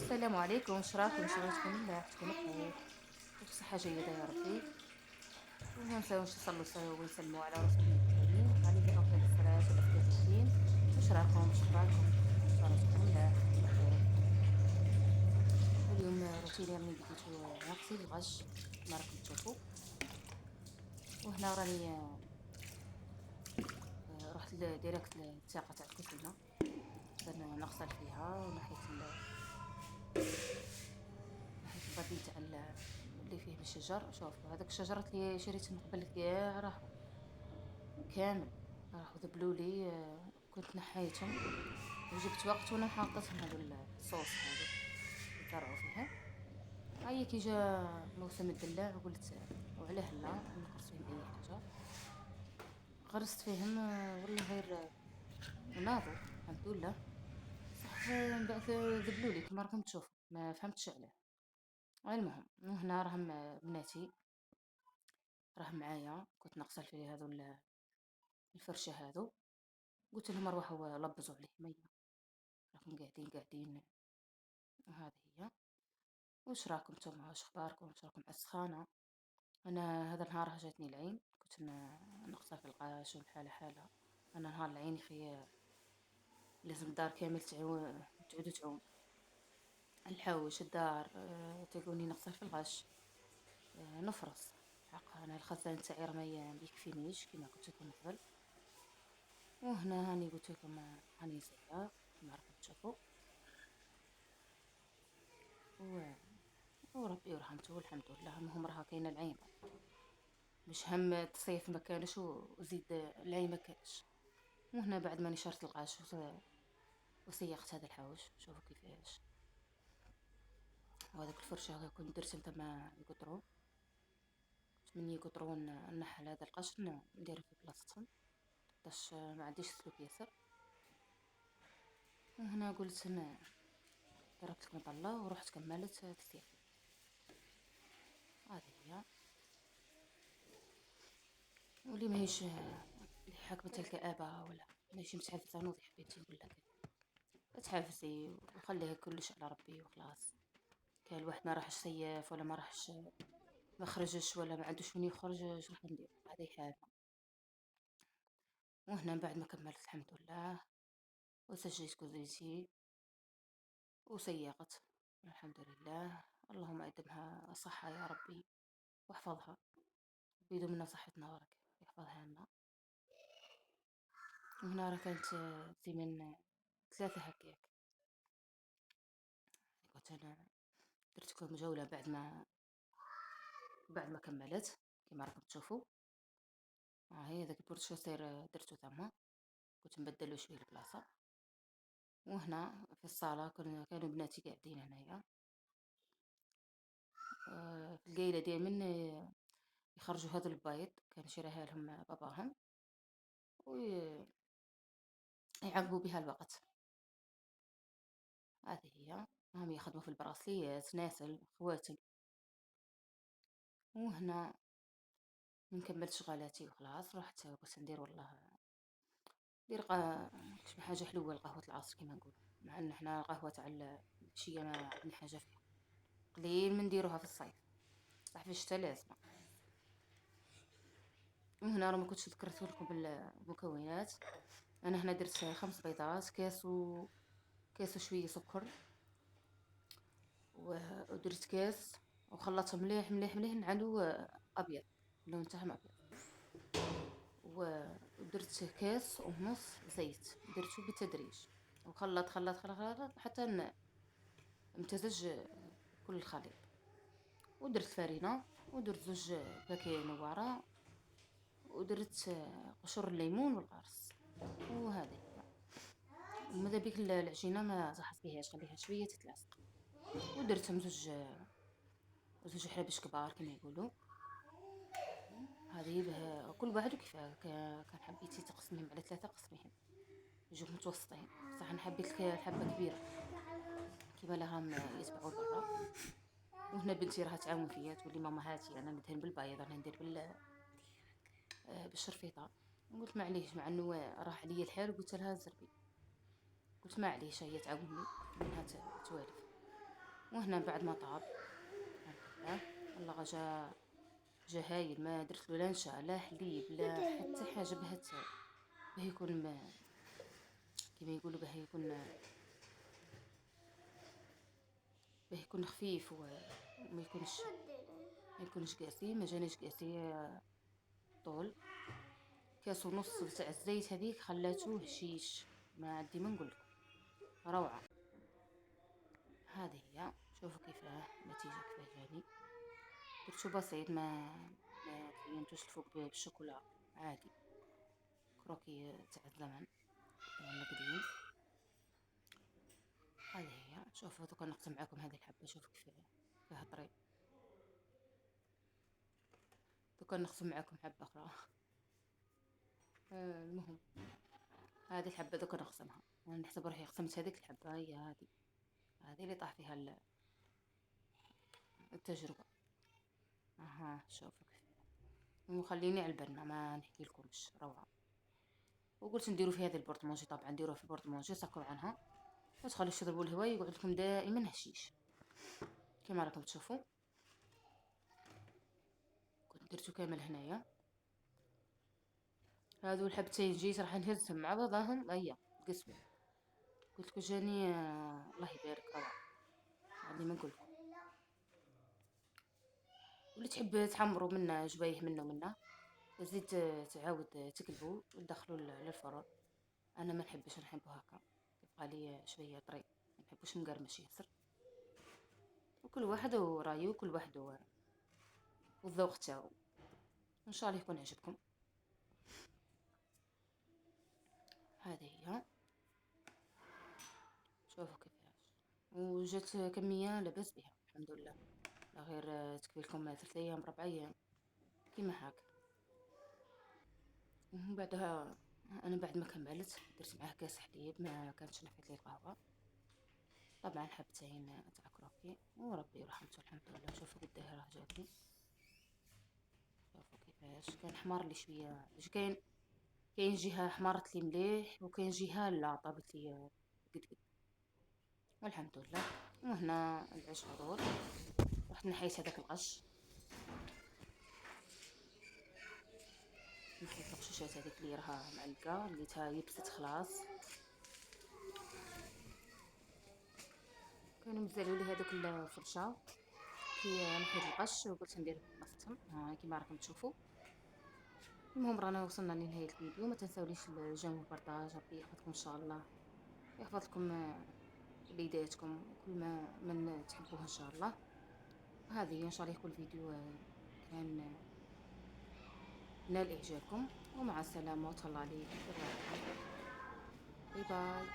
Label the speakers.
Speaker 1: السلام عليكم، واش راكم؟ شغلتكم الله تكونوا بخير وبصحة جيدة يا ربي. وما نساوش نصلوا ونسلموا على رسولنا الكريم عليه أفضل الصلاة وأزكى التسليم. واش راكم؟ واش أخباركم؟ شغلتكم الله تكونوا بخير. واليوم روتيني راني بديتو نغسل الغش كما راكم تشوفوا. وهنا راني رحت ديريكت للساقة تاع الكوزينة نغسل فيها ونحيت البابي تاع اللي فيه من الشجر. شوفوا هذاك الشجرات اللي شريت من قبل كاع كامل راحوا ذبلوا لي. كنت نحيتهم وجبت وقت وانا حاطتهم هذو الصوص هذو يزرعوا فيها. هاي كي جا موسم الدلاع قلت وعليه لا نقص فيهم اي حاجه. غرست فيهم والله غير وناضوا الحمد لله. صح من بعد ذبلوا لي كما راكم تشوفوا ما فهمتش عليه. المهم هنا راهم بناتي راهم معايا. كنت نغسل في هذو الفرشه هذو. قلت لهم روحوا لبزوا عليه ميه راكم قاعدين. وهذه هي. وش راكم نتوما؟ واش اخباركم؟ واش راكم على السخانه؟ انا هذا النهار جاتني العين. كنت نغسل في القاش والحاله حاله. انا نهار العين خي لازم الدار كامل تعود تعوم. الحوش الدار تلقوني نغسل في الغش. نفرص حق انا الخزان تاعي راه ما يكفينيش كما قلت لكم من قبل. وهنا هاني قلت لكم هاني زيها كما راكم تشوفوا. وربي ورحمته والحمد لله. المهم راها كاينه العين مش هم تصيف ما كانش وزيد العين ما كانش. وهنا بعد ما نشرت القاش وسيقت هذا الحوش شوفوا كيفاش. وهذاك الفرشه هذا كنت درت تما يقطرون من يقطرون نحل هذا القش ندير في بلاصتهم باش ما عنديش سلوك ياسر. وهنا قلت ضربت لكم طله ورحت كملت تسيق. هذه هي. واللي ماهيش اللي حاكمة الكآبة ولا ماشي متحفزة نوضي حبيتي نقول لك تحفزي وخليها كلش على ربي وخلاص. كان الواحد ما راحش صيف ولا ما راحش ما خرجش ولا ما عندوش وين يخرج اش راح ندير هذه حالة. وهنا بعد ما كملت الحمد لله وسجلت كوزيتي وسيقت الحمد لله. اللهم أدمها صحة يا ربي واحفظها بيدو منا صحتنا ورك يحفظها لنا. وهنا راه كانت زي من 3 هكاك. كنت انا درت لكم جولة بعد ما كملت كما راكم تشوفوا. هاي هذاك البورتشوسير درتو ثما كنت نبدلو شويه البلاصه. وهنا في الصاله كانوا بناتي قاعدين هنايا. في القيله دائما يخرجوا هذا البيض كان شراها لهم باباهم ويعقبوا بها الوقت. هذه هي. هم يخدموا في البراسليات ناسل خواتي. وهنا من كملت شغالاتي وخلاص رحت قلت ندير والله ندير حاجه حلوه لقهوه العصر كما نقول. مع ان احنا القهوه تاع العشيه ما عندنا حاجه فيها قليل من نديروها في الصيف صح في الشتا لازمه. وهنا راه ما كنتش ذكرت لكم بالمكونات. انا هنا درت 5 بيضات كاس وشويه سكر ودرت كاس وخلطهم مليح مليح مليح نعلو ابيض اللون تاعهم ابيض. ودرت كاس ونص زيت درته بالتدريج وخلط خلط خلط خلط حتى امتزج كل الخليط. ودرت فرينه ودرت 2 باكيه نواره ودرت قشور الليمون والقرص. وهذه وماذا بيك العجينه ما زحف فيهاش خليها شويه تتلاصق. ودرتهم 2 حرابش كبار كما يقولوا. هذه كل واحد كيف كان حبيتي تقسميهم على 3 قسميهم يجوا متوسطين. صح انا حبيت الحبه كبيره كيما راهم يتبعوا برا. وهنا بنتي راها تعاون فيا تقول لي ماما هاتي انا ندهن بالبيض انا ندير بالشرفيطه. قلت معليش مع انه راح عليا الحال قلت لها زربي. قلت معليش هي تعاوني منها توالف. وهنا بعد ما طاب الحمد لله والله جا هايل، ما درت له لا نشا لا حليب لا حتى حاجه باه يكون كما يقولوا باه يكون خفيف ما يكونش قاسي. ما جانيش قاسي طول كاس ونص تاع الزيت هذيك خلاتوه هشيش، ما عندي ما نقول لكم، روعه. هذه هي، شوفوا كيفاه النتيجه كيفاه جاني. درتو بسيط، ما زينتوش الفوق بالشوكولا، عادي كروكي تاع الزمن ولا قديم. هذه هي، شوفوا دوكا نقسم معاكم هذه الحبه، شوفوا كيفاه طري. دوكا نقسم معاكم حبه اخرى. المهم هذه الحبه دوكا نقسمها، انا نحسب روحي قسمت هذيك الحبه، هي هذه اللي طاح فيها التجربه. اها شوفوا كيف، وخليني على البنه ما نحكي لكمش، روعه. وقلت نديرو في هذه البورطمونجي، طبعا نديروها في البورطمونجي سكروا عنها وتخليوش تضربوا الهواء، يقعد لكم دائما هشيش كما راكم تشوفوا. كنت درتو كامل هنايا. هادو الحبتين جيت راح نهزهم مع بعضهم، هيا قسموا. قلت لكم جاني الله يبارك، روعه. يعني ما نقول لكم، واللي تحب تحمروا منه جوايه منه تزيد تعاود تقلبوا وتدخلوا للفرن. انا ما نحبش، نحبه هكا، يبقى لي شويه طري، ما نحبوش مقرمش ياسر. وكل واحد ورايه، وكل واحد والذوق تاعو. ان شاء الله يكون عجبكم. هذه هي، شوفوا كيفاش، وجات كميه لاباس بها الحمد لله، لا غير تكفي لكم 3 ايام 4 ايام كيما هاك. ومن بعدها انا بعد ما كملت درت معاه كاس حليب، ما كانتش نحيت لي القهوه. طبعا حبتين تاع كروكي وربي رحمته الحمد لله. شوفوا قداه راه جاتني، شوفوا كيفاش كان حمار لي شويه، كاين جهه حمرت لي مليح، وكاين جهه لا طابت لي قد والحمد لله. وهنا العيش حضور، رحت نحيت هذاك القش، نحيت القشوشات هذيك اللي راها معلقه اللي تا يبست خلاص. كانوا مزالوا لي هذوك الفرشه كي نحيت القش، وقلت ندير نصتهم كيما راكم تشوفوا. المهم رانا وصلنا لنهايه الفيديو، ما تنساوليش الجيم والبارطاج. ربي يحفظكم ان شاء الله، يحفظ لكم وليداتكم وكل ما من تحبوه ان شاء الله. هذه ان شاء الله يكون الفيديو كان نال اعجابكم، ومع السلامه وتهلا عليك. باي باي.